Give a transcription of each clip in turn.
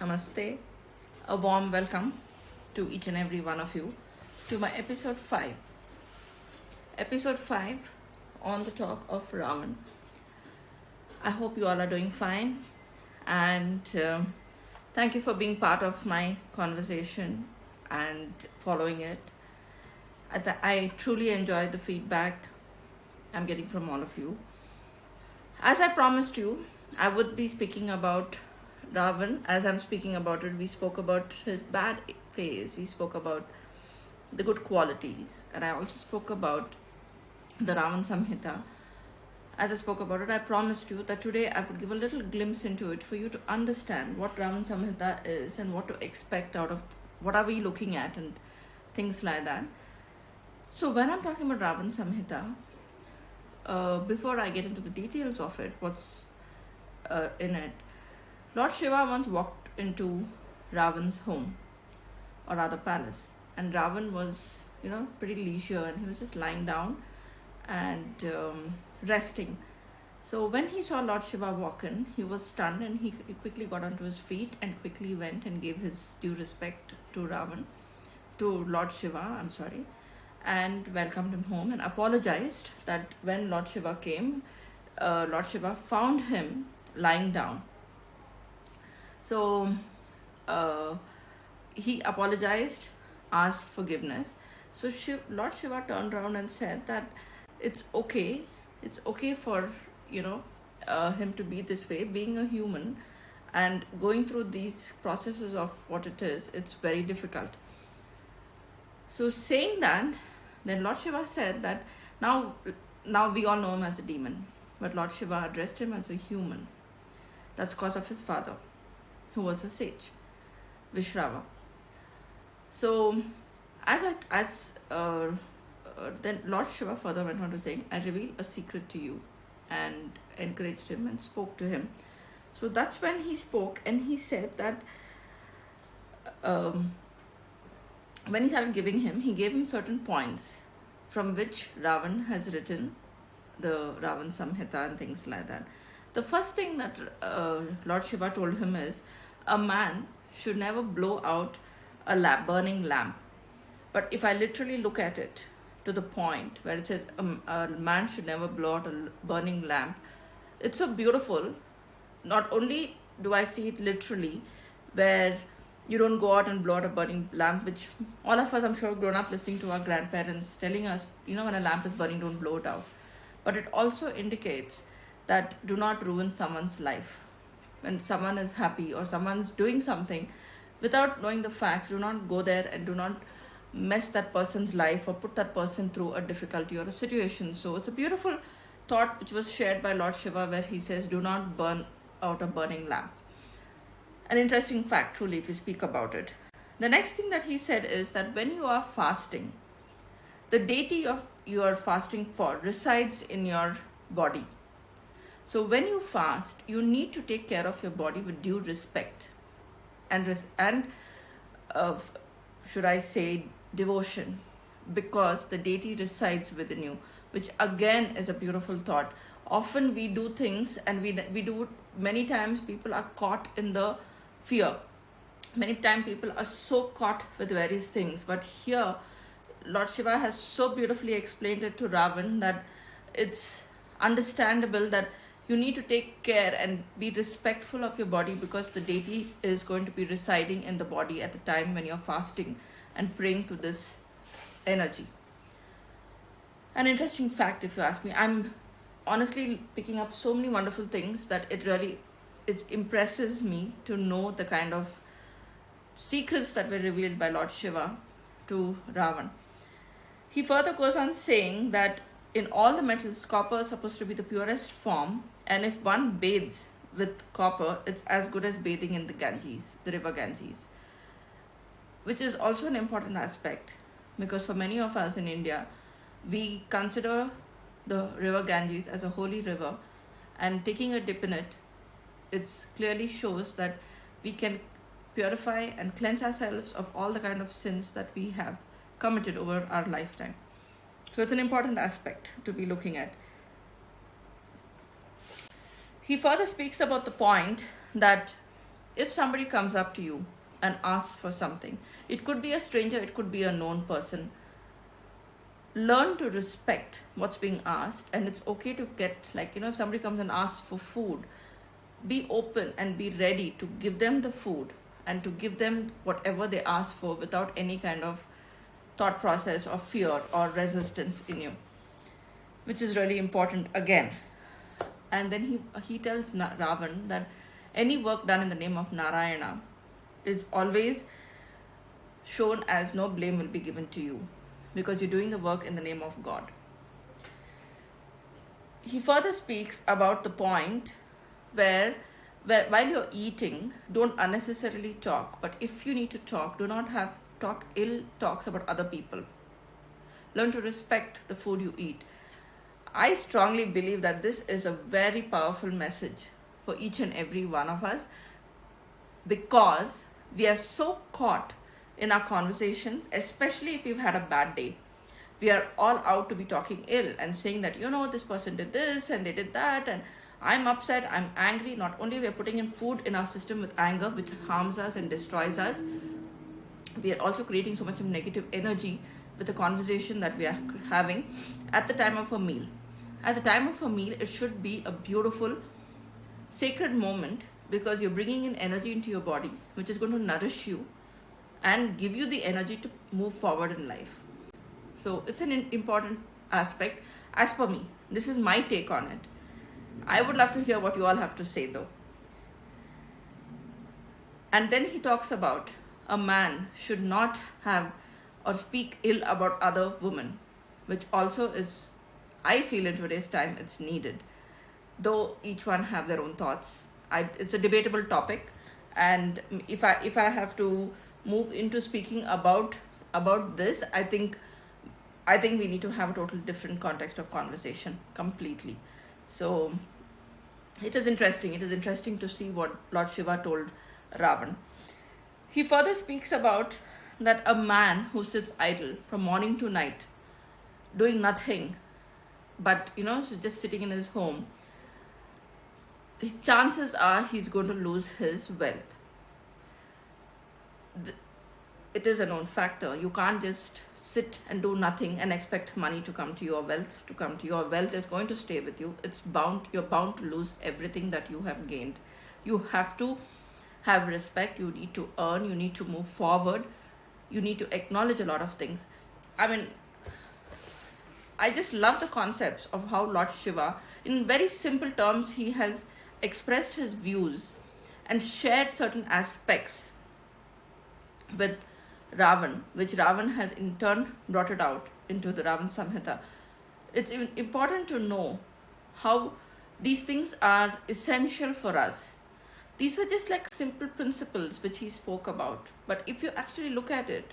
Namaste. A warm welcome to each and every one of you to my episode 5. Episode 5 on the talk of Ravan. I hope you all are doing fine and thank you for being part of my conversation and following it. I truly enjoy the feedback I'm getting from all of you. As I promised you, I would be speaking about Ravan. As I'm speaking about it, we spoke about his bad phase, we spoke about the good qualities, and I also spoke about the Ravan Samhita. As I spoke about it, I promised you that today I would give a little glimpse into it for you to understand what Ravan Samhita is and what to expect out of what are we looking at and things like that. So when I'm talking about Ravan Samhita, before I get into the details of it, what's in it, Lord Shiva once walked into Ravan's home, or rather palace, and Ravan was, pretty leisure, and he was just lying down and resting. So when he saw Lord Shiva walk in, he was stunned, and he quickly got onto his feet and quickly went and gave his due respect to Lord Shiva, I'm sorry, and welcomed him home and apologized that when Lord Shiva came, Lord Shiva found him lying down. So he apologized, asked forgiveness. So Lord Shiva turned around and said that it's okay for him to be this way, being a human and going through these processes of what it is, it's very difficult. So saying that, then Lord Shiva said that now we all know him as a demon, but Lord Shiva addressed him as a human. That's because of his father, who was a sage, Vishrava. So then Lord Shiva further went on to saying, I reveal a secret to you, and encouraged him and spoke to him. So that's when he spoke, and he said that when he started he gave him certain points from which Ravan has written the Ravan Samhita and things like that. The first thing that Lord Shiva told him is a man should never blow out a burning lamp. But if I literally look at it to the point where it says a man should never blow out a burning lamp, it's so beautiful. Not only do I see it literally, where you don't go out and blow out a burning lamp, which all of us, I'm sure, grown up listening to our grandparents telling us, when a lamp is burning, don't blow it out. But it also indicates that do not ruin someone's life. When someone is happy or someone's doing something, without knowing the facts, do not go there and do not mess that person's life or put that person through a difficulty or a situation. So it's a beautiful thought which was shared by Lord Shiva, where he says, do not burn out a burning lamp. An interesting fact, truly, if you speak about it. The next thing that he said is that when you are fasting, the deity you are fasting for resides in your body. So when you fast, you need to take care of your body with due respect and should I say, devotion, because the deity resides within you, which again is a beautiful thought. Often we do things, and we do many times people are caught in the fear. Many times people are so caught with various things, but here Lord Shiva has so beautifully explained it to Ravan that it's understandable that you need to take care and be respectful of your body, because the deity is going to be residing in the body at the time when you're fasting and praying to this energy. An interesting fact, if you ask me, I'm honestly picking up so many wonderful things that it impresses me to know the kind of secrets that were revealed by Lord Shiva to Ravan. He further goes on saying that in all the metals, copper is supposed to be the purest form, and if one bathes with copper, it's as good as bathing in the Ganges, the river Ganges, which is also an important aspect, because for many of us in India, we consider the river Ganges as a holy river, and taking a dip in it, it clearly shows that we can purify and cleanse ourselves of all the kind of sins that we have committed over our lifetime. So it's an important aspect to be looking at. He further speaks about the point that if somebody comes up to you and asks for something, it could be a stranger, it could be a known person, learn to respect what's being asked. And it's okay to get, like, if somebody comes and asks for food, be open and be ready to give them the food and to give them whatever they ask for without any kind of thought process or fear or resistance in you, which is really important again. And then he tells Ravan that any work done in the name of Narayana is always shown as no blame will be given to you, because you're doing the work in the name of God. He further speaks about the point where while you're eating, don't unnecessarily talk. But if you need to talk, do not talk ill talks about other people. Learn to respect the food you eat. I strongly believe that this is a very powerful message for each and every one of us, because we are so caught in our conversations, especially if we've had a bad day. We are all out to be talking ill and saying that, this person did this and they did that, and I'm upset, I'm angry. Not only we are putting in food in our system with anger, which harms us and destroys us, we are also creating so much of negative energy with the conversation that we are having at the time of a meal. At the time of a meal, it should be a beautiful, sacred moment, because you're bringing in energy into your body, which is going to nourish you and give you the energy to move forward in life. So it's an important aspect as per me. This is my take on it. I would love to hear what you all have to say though. And then he talks about a man should not have or speak ill about other women, which also is, I feel in today's time, it's needed. Though each one have their own thoughts. It's a debatable topic, and if I have to move into speaking about this, I think we need to have a total different context of conversation completely. So it is interesting. It is interesting to see what Lord Shiva told Ravan. He further speaks about that a man who sits idle from morning to night, doing nothing, but so just sitting in his home, chances are he's going to lose his wealth. It is a known factor. You can't just sit and do nothing and expect money to come to you or wealth to come to you. Your wealth is going to stay with you. You're bound to lose everything that you have gained. You have to have respect. You need to earn. You need to move forward. You need to acknowledge a lot of things. I just love the concepts of how Lord Shiva, in very simple terms, he has expressed his views and shared certain aspects with Ravan, which Ravan has in turn brought it out into the Ravan Samhita. It's important to know how these things are essential for us. These were just like simple principles which he spoke about. But if you actually look at it,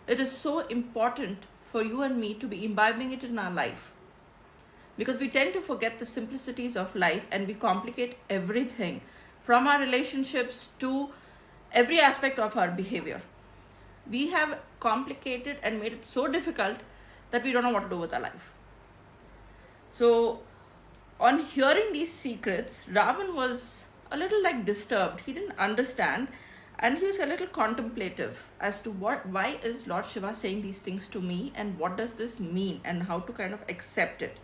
it is so important for you and me to be imbibing it in our life. Because we tend to forget the simplicities of life and we complicate everything, from our relationships to every aspect of our behavior. We have complicated and made it so difficult that we don't know what to do with our life. So on hearing these secrets, Ravan was a little disturbed. He didn't understand, and he was a little contemplative as to why is Lord Shiva saying these things to me, and what does this mean, and how to kind of accept it.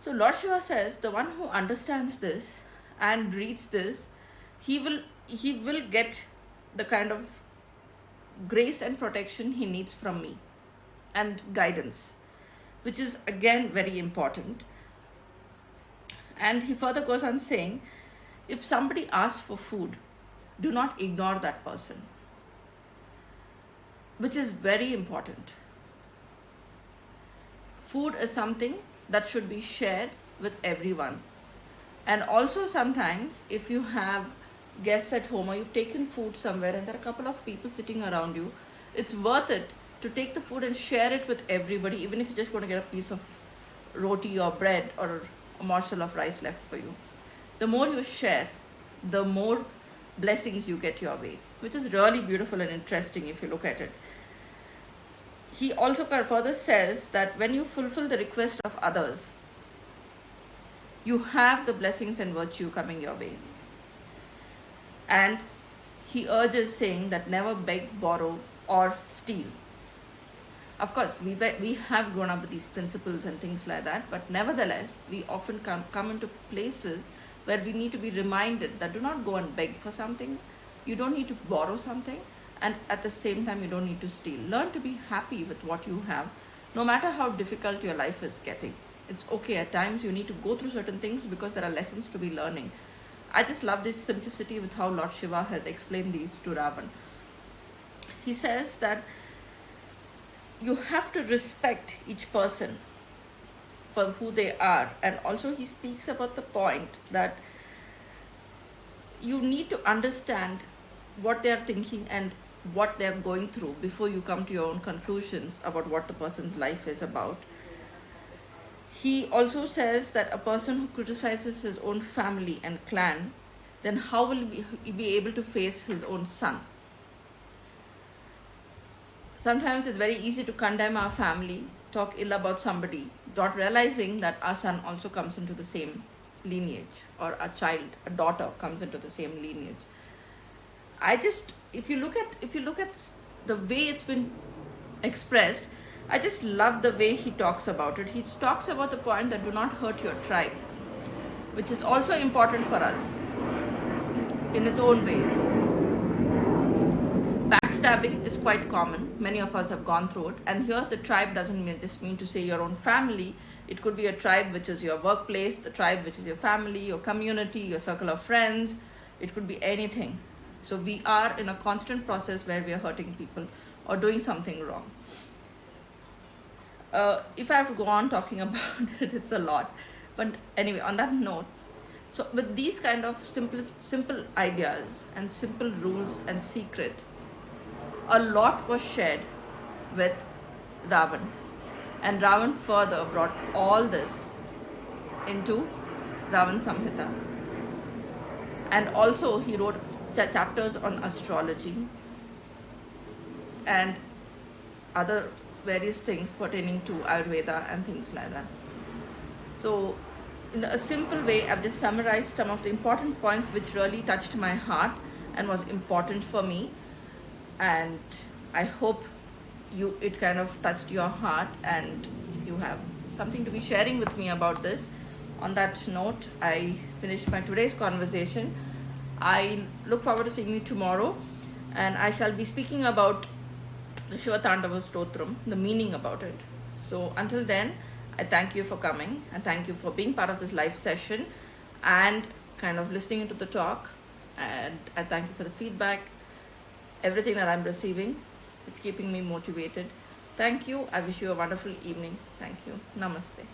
So Lord Shiva says the one who understands this and reads this, he will get the kind of grace and protection he needs from me, and guidance, which is again very important. And he further goes on saying, if somebody asks for food, do not ignore that person, which is very important. Food is something that should be shared with everyone. And also sometimes if you have guests at home, or you've taken food somewhere and there are a couple of people sitting around you, it's worth it to take the food and share it with everybody, even if you're just going to get a piece of roti or bread or a morsel of rice left for you. The more you share, the more blessings you get your way, which is really beautiful and interesting if you look at it. He also further says that when you fulfill the request of others, you have the blessings and virtue coming your way. And he urges, saying that never beg, borrow, or steal. Of course, we have grown up with these principles and things like that, but nevertheless, we often come into places where we need to be reminded that do not go and beg for something, you don't need to borrow something, and at the same time, you don't need to steal. Learn to be happy with what you have, no matter how difficult your life is getting. It's okay, at times you need to go through certain things because there are lessons to be learning. I just love this simplicity with how Lord Shiva has explained these to Ravan. He says that you have to respect each person for who they are, and also he speaks about the point that you need to understand what they are thinking and what they are going through before you come to your own conclusions about what the person's life is about. He also says that a person who criticizes his own family and clan, then how will he be able to face his own son? Sometimes it's very easy to condemn our family, talk ill about somebody, not realizing that our son also comes into the same lineage, or a child, a daughter comes into the same lineage. If you look at the way it's been expressed, I just love the way he talks about it. He talks about the point that do not hurt your tribe, which is also important for us in its own ways. Backstabbing is quite common. Many of us have gone through it. And here the tribe doesn't just mean to say your own family. It could be a tribe which is your workplace, the tribe which is your family, your community, your circle of friends. It could be anything. So we are in a constant process where we are hurting people or doing something wrong. If I have to go on talking about it, it's a lot. But anyway, on that note, so with these kind of simple ideas and simple rules and secret, a lot was shared with Ravan. And Ravan further brought all this into Ravan Samhita. And also he wrote chapters on astrology and other various things pertaining to Ayurveda and things like that. So in a simple way, I've just summarized some of the important points which really touched my heart and was important for me. And I hope it kind of touched your heart and you have something to be sharing with me about this. On that note, I finished my today's conversation. I look forward to seeing you tomorrow, and I shall be speaking about the Shiva Tandava Stotram, the meaning about it. So until then, I thank you for coming and thank you for being part of this live session and kind of listening to the talk. And I thank you for the feedback, everything that I'm receiving. It's keeping me motivated. Thank you. I wish you a wonderful evening. Thank you. Namaste.